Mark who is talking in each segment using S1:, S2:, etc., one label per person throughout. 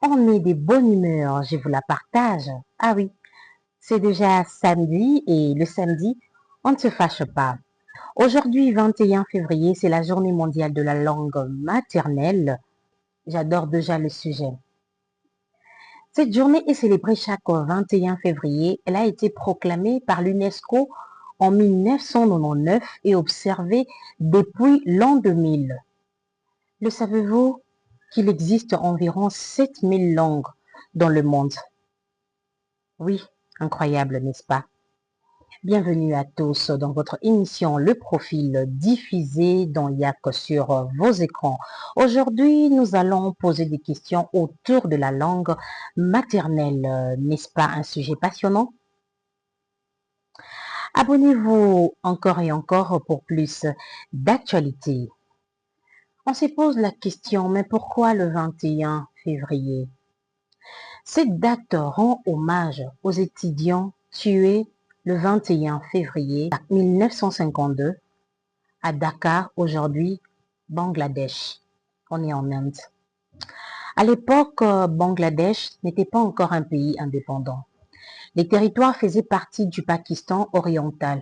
S1: On est de bonne humeur, je vous la partage. Ah oui, c'est déjà samedi et le samedi, on ne se fâche pas. Aujourd'hui, 21 février, c'est la journée mondiale de la langue maternelle. J'adore déjà le sujet. Cette journée est célébrée chaque 21 février. Elle a été proclamée par l'UNESCO en 1999 et observée depuis l'an 2000. Le savez-vous qu'il existe environ 7000 langues dans le monde? Oui, incroyable, n'est-ce pas? Bienvenue à tous dans votre émission Le Profil diffusé dans YAC sur vos écrans. Aujourd'hui, nous allons poser des questions autour de la langue maternelle. N'est-ce pas un sujet passionnant? Abonnez-vous encore et encore pour plus d'actualités. On se pose la question, mais pourquoi le 21 février? Cette date rend hommage aux étudiants tués le 21 février 1952 à Dakar, aujourd'hui Bangladesh. On est en Inde. À l'époque, Bangladesh n'était pas encore un pays indépendant. Les territoires faisaient partie du Pakistan oriental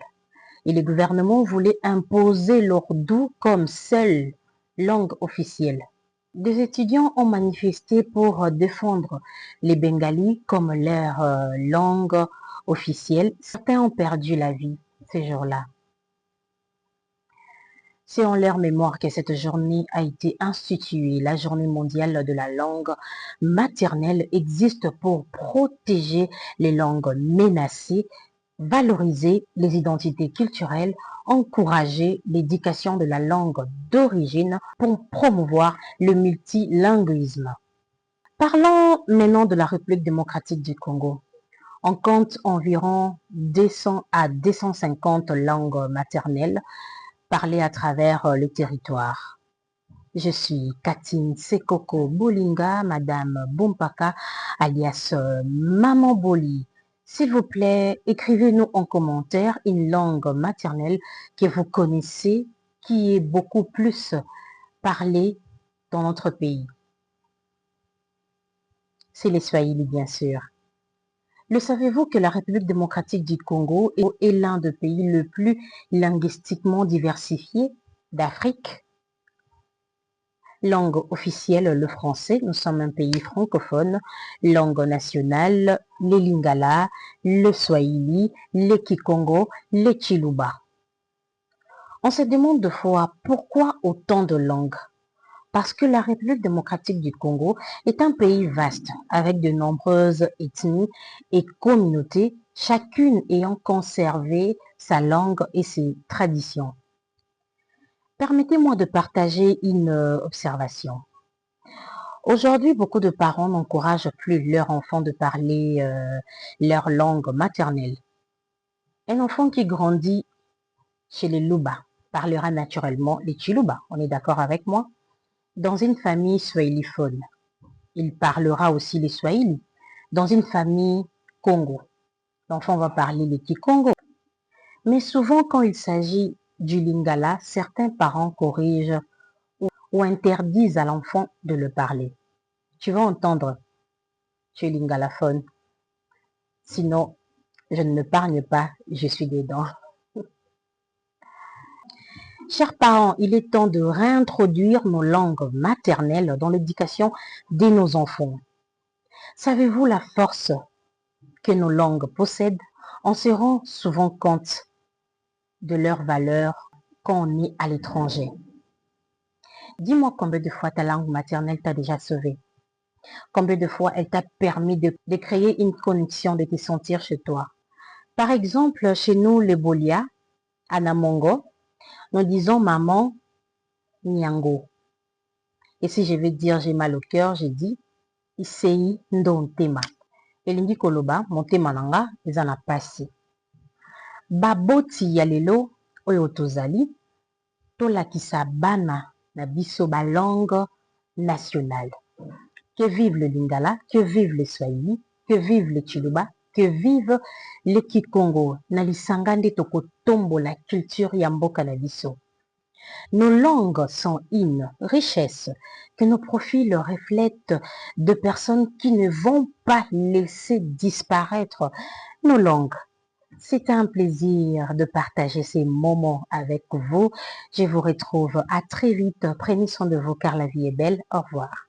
S1: et le gouvernement voulait imposer l'ourdou comme seule langue officielle. Des étudiants ont manifesté pour défendre les Bengalis comme leur langue officielle. Certains ont perdu la vie ces jours-là. C'est en leur mémoire que cette journée a été instituée. La journée mondiale de la langue maternelle existe pour protéger les langues menacées, valoriser les identités culturelles, encourager l'éducation de la langue d'origine pour promouvoir le multilinguisme. Parlons maintenant de la République démocratique du Congo. On compte environ 200 à 250 langues maternelles parlées à travers le territoire. Je suis Katine Sekoko Bolinga, Madame Bompaka, alias Maman Boli. S'il vous plaît, écrivez-nous en commentaire une langue maternelle que vous connaissez, qui est beaucoup plus parlée dans notre pays. C'est les Swahili, bien sûr. Le savez-vous que la République démocratique du Congo est l'un des pays le plus linguistiquement diversifié d'Afrique? Langue officielle, le français. Nous sommes un pays francophone. Langue nationale, les Lingala, le Swahili, le Kikongo, le Chiluba. On se demande de fois pourquoi autant de langues? Parce que la République démocratique du Congo est un pays vaste, avec de nombreuses ethnies et communautés, chacune ayant conservé sa langue et ses traditions. Permettez-moi de partager une observation. Aujourd'hui, beaucoup de parents n'encouragent plus leurs enfants de parler leur langue maternelle. Un enfant qui grandit chez les Luba parlera naturellement les Chiluba. On est d'accord avec moi? Dans une famille swahiliphone, il parlera aussi les Swahili. Dans une famille Congo, l'enfant va parler les Kikongo. Mais souvent, quand il s'agit du Lingala, certains parents corrigent ou interdisent à l'enfant de le parler. Tu vas entendre, tu es lingalaphone. Sinon, je ne m'épargne pas, je suis dedans. Chers parents, il est temps de réintroduire nos langues maternelles dans l'éducation de nos enfants. Savez-vous la force que nos langues possèdent? On se rend souvent compte de leur valeur quand on est à l'étranger. Dis-moi combien de fois ta langue maternelle t'a déjà sauvé? Combien de fois elle t'a permis de créer une connexion, de te sentir chez toi? Par exemple, chez nous, les Bolia, à Namongo, nous disons maman, Nyango. Et si je veux dire j'ai mal au cœur, je dis Isei Ndontema. Elingi koloba, motema nanga, eza na pasi. Baboti ya lelo, oyo tozali, tolakisa bana na biso ba langue nationale. Que vive le Lingala, que vive le Swahili, que vive le Chiluba, que vive le Kikongo. Na lisanga nde tokotombola culture ya mboka na biso. Nos langues sont une richesse que nos profils reflètent de personnes qui ne vont pas laisser disparaître nos langues. C'est un plaisir de partager ces moments avec vous. Je vous retrouve à très vite. Prenez soin de vous car la vie est belle. Au revoir.